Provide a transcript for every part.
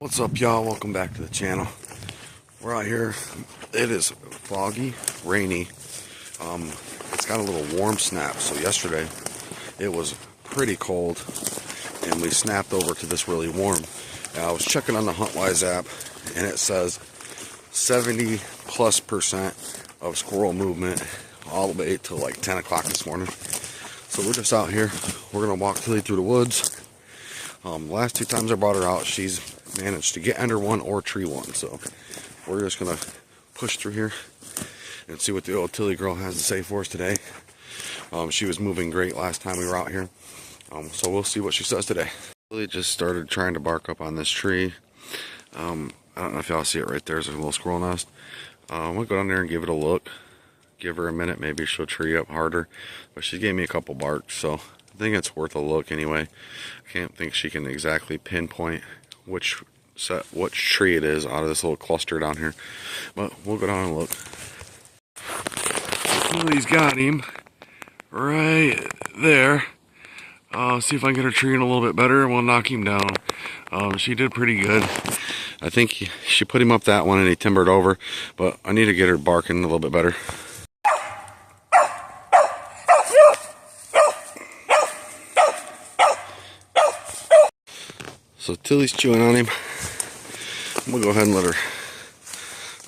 What's up, y'all? Welcome back to the channel. We're out here. It is foggy, rainy. It's got a little warm snap. So yesterday it was pretty cold and we snapped over to this really warm. I was checking on the HuntWise app and it says 70+% of squirrel movement all the way till like 10 o'clock this morning. So we're just out here. We're gonna walk Tilly through the woods. Last two times I brought her out, she's managed to get under one or tree one. So we're just gonna push through here and see what the old Tilly girl has to say for us today. She was moving great last time we were out here. So we'll see what she says today. Tilly just started trying to bark up on this tree. I don't know if y'all see it right there. There's a little squirrel nest. I'm gonna go down there and give it a look. Give her a minute, maybe she'll tree up harder. But she gave me a couple barks, so I think it's worth a look anyway. I can't think she can exactly pinpoint which tree it is out of this little cluster down here, but we'll go down and look. Tilly's got him right there. See if I can get her treeing a little bit better and we'll knock him down. She did pretty good. I think she put him up that one and he timbered over, but I need to get her barking a little bit better. So Tilly's chewing on him. I'm gonna go ahead and let her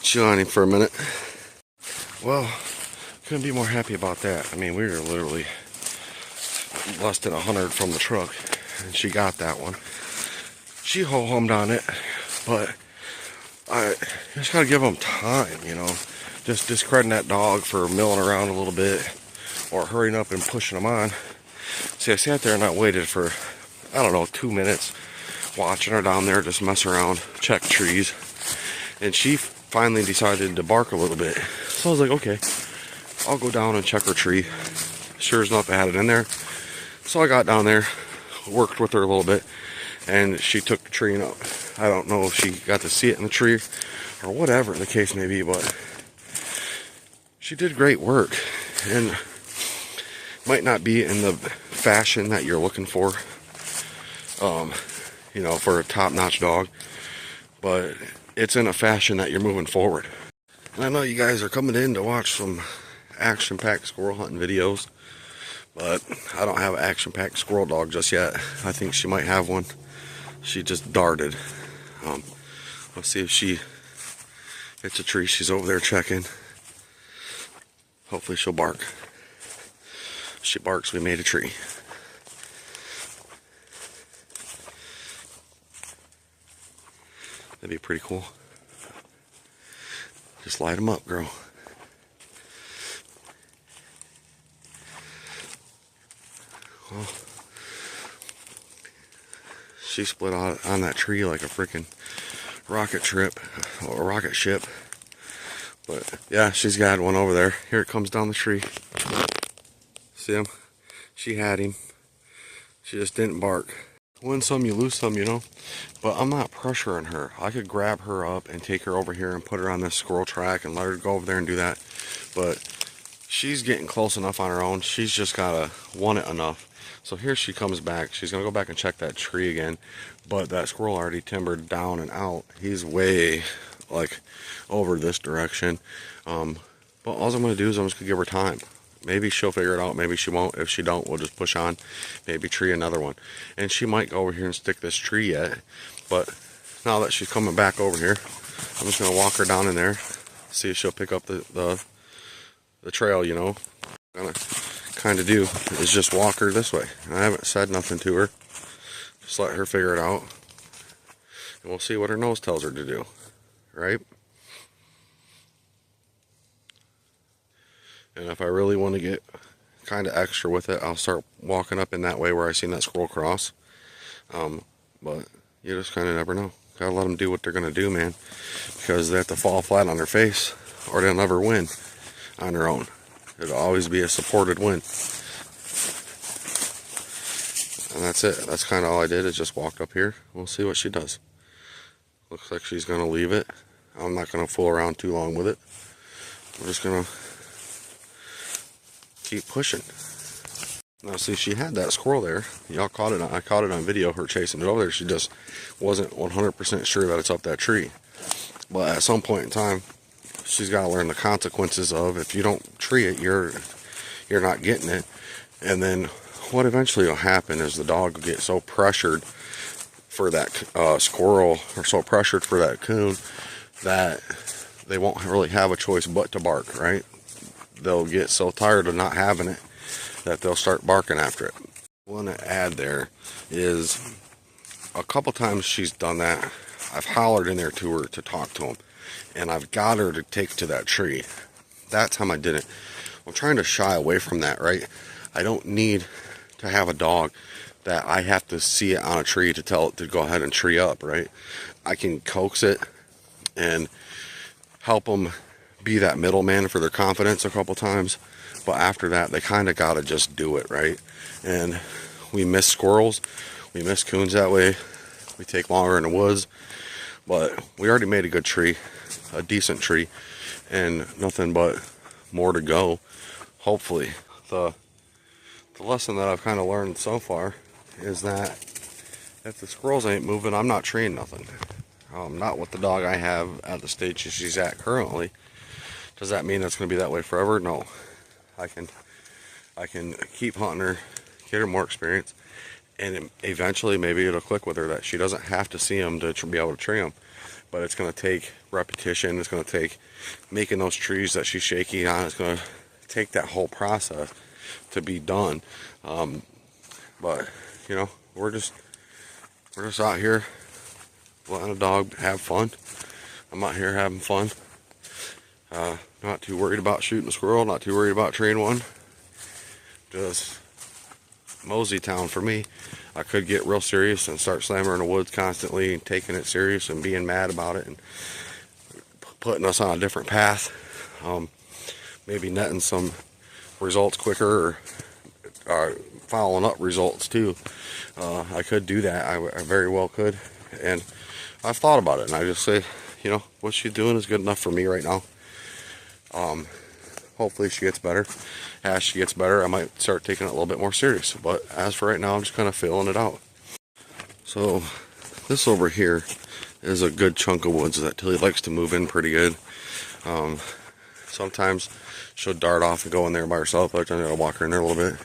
chew on him for a minute. Well, couldn't be more happy about that. I mean, we were literally less than 100 from the truck, and she got that one. She ho-hummed on it, but I just gotta give them time, you know. Just discrediting that dog for milling around a little bit or hurrying up and pushing them on. See, I sat there and I waited for, I don't know, 2 minutes. Watching her down there just mess around, check trees, and she finally decided to bark a little bit. So I was like, okay, I'll go down and check her tree. Sure as enough, I had it in there. So I got down there, worked with her a little bit, and she took the tree up. I don't know if she got to see it in the tree or whatever the case may be, but she did great work, and might not be in the fashion that you're looking for. You know, for a top-notch dog, but it's in a fashion that you're moving forward. And I know you guys are coming in to watch some action-packed squirrel hunting videos, but I don't have an action-packed squirrel dog just yet. I think she might have one. She just darted. Let's see if she hits a tree. She's over there checking. Hopefully she'll bark. If she barks, we made a tree. That'd be pretty cool. Just light them up, girl. Well, she split out on that tree like a freaking rocket trip or rocket ship. But yeah, she's got one over there. Here it comes down the tree. See him? She had him. She just didn't bark. Win some, you lose some, you know. But I'm not pressuring her. I could grab her up and take her over here and put her on this squirrel track and let her go over there and do that. But she's getting close enough on her own. She's just gotta want it enough. So here she comes back. She's gonna go back and check that tree again. But that squirrel already timbered down and out. He's way like over this direction. But all I'm gonna do is I'm just gonna give her time. Maybe she'll figure it out, maybe she won't. If she don't, we'll just push on, maybe tree another one. And she might go over here and stick this tree yet, but now that she's coming back over here, I'm just gonna walk her down in there, see if she'll pick up the trail, you know. What I'm gonna kind of do is just walk her this way. I haven't said nothing to her, just let her figure it out, and we'll see what her nose tells her to do, right? And if I really want to get kind of extra with it, I'll start walking up in that way where I seen that squirrel cross. But you just kind of never know. Gotta let them do what they're going to do, man. Because they have to fall flat on their face or they'll never win on their own. It'll always be a supported win. And that's it. That's kind of all I did, is just walk up here. We'll see what she does. Looks like she's going to leave it. I'm not going to fool around too long with it. We're just going to keep pushing. Now see, she had that squirrel there. Y'all caught it. I caught it on video, her chasing it over there. She just wasn't 100% sure that it's up that tree. But at some point in time, she's got to learn the consequences of, if you don't tree it, you're not getting it. And then what eventually will happen is the dog will get so pressured for that squirrel, or so pressured for that coon, that they won't really have a choice but to bark, right? They'll get so tired of not having it that they'll start barking after it. One to add there is, a couple times she's done that, I've hollered in there to her to talk to him, and I've got her to take to that tree. That time I didn't. I'm trying to shy away from that, right? I don't need to have a dog that I have to see it on a tree to tell it to go ahead and tree up, right? I can coax it and help them be that middleman for their confidence a couple times, but after that they kind of gotta just do it, right? And we miss squirrels, we miss coons that way. We take longer in the woods, but we already made a good tree, a decent tree, and nothing but more to go, hopefully. The lesson that I've kind of learned so far is that if the squirrels ain't moving, I'm not treeing nothing. Not with the dog I have at the stage she's at currently. Does that mean that's going to be that way forever? No. I can keep hunting her, get her more experience, and eventually maybe it'll click with her that she doesn't have to see them to be able to tree them. But it's going to take repetition. It's going to take making those trees that she's shaky on. It's going to take that whole process to be done. But you know, we're just out here letting a dog have fun. I'm out here having fun. Not too worried about shooting a squirrel, not too worried about treeing one. Just mosey town for me. I could get real serious and start slamming her in the woods constantly and taking it serious and being mad about it and putting us on a different path. Maybe netting some results quicker, or following up results too. I could do that. I very well could. And I've thought about it, and I just say, you know, what she's doing is good enough for me right now. Hopefully she gets better. As she gets better, I might start taking it a little bit more serious. But as for right now, I'm just kind of feeling it out. So this over here is a good chunk of woods that Tilly likes to move in pretty good. Sometimes she'll dart off and go in there by herself. Other times I'll walk her in there a little bit.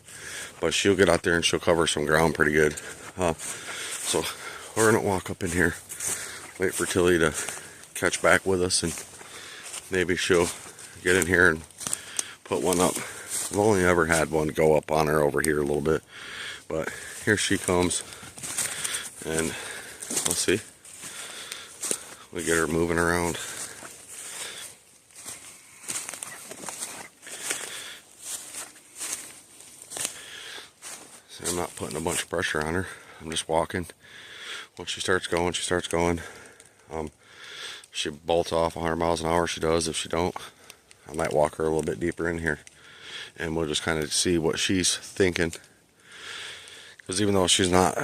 But she'll get out there and she'll cover some ground pretty good. So we're going to walk up in here, wait for Tilly to catch back with us, and maybe she'll get in here and put one up. I've only ever had one go up on her over here a little bit, but here she comes, and let's see, we get her moving around. See, I'm not putting a bunch of pressure on her, I'm just walking. Once she starts going, she starts going. She bolts off 100 miles an hour, she does. If she don't, I might walk her a little bit deeper in here, and we'll just kind of see what she's thinking. Because even though she's not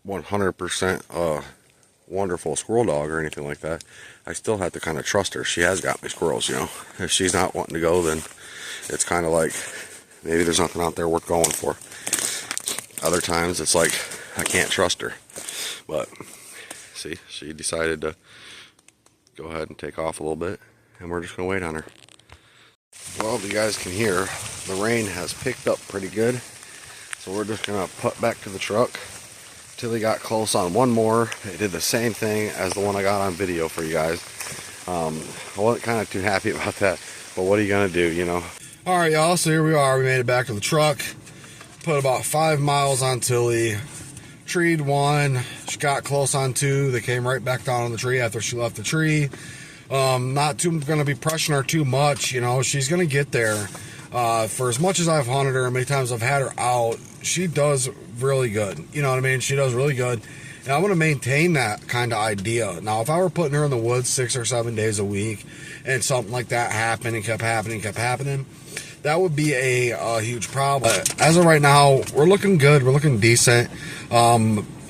100% a wonderful squirrel dog or anything like that, I still have to kind of trust her. She has got me squirrels, you know. If she's not wanting to go, then it's kind of like maybe there's nothing out there worth going for. Other times it's like I can't trust her. But see, she decided to go ahead and take off a little bit, and we're just going to wait on her. Well, if you guys can hear, the rain has picked up pretty good, so we're just going to put back to the truck. Tilly got close on one more. It did the same thing as the one I got on video for you guys. I wasn't kind of too happy about that, but what are you going to do, you know? Alright, y'all, so here we are. We made it back to the truck. Put about 5 miles on Tilly. Treed one. She got close on two. They came right back down on the tree after she left the tree. Not too going to be pressuring her too much, you know. She's going to get there. For as much as I've hunted her, many times I've had her out, she does really good. You know what I mean? She does really good. And I want to maintain that kind of idea. Now, if I were putting her in the woods 6 or 7 days a week and something like that happened and kept happening, that would be a huge problem. But as of right now, we're looking good. We're looking decent.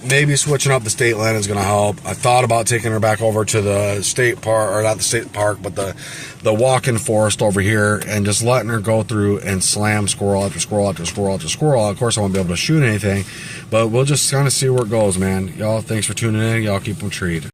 maybe switching up the state land is going to help. I thought about taking her back over to the state park, or not the state park, but the walk-in forest over here, and just letting her go through and slam squirrel after squirrel after squirrel after squirrel. Of course, I won't be able to shoot anything, but we'll just kind of see where it goes, man. Y'all, thanks for tuning in. Y'all keep them treed.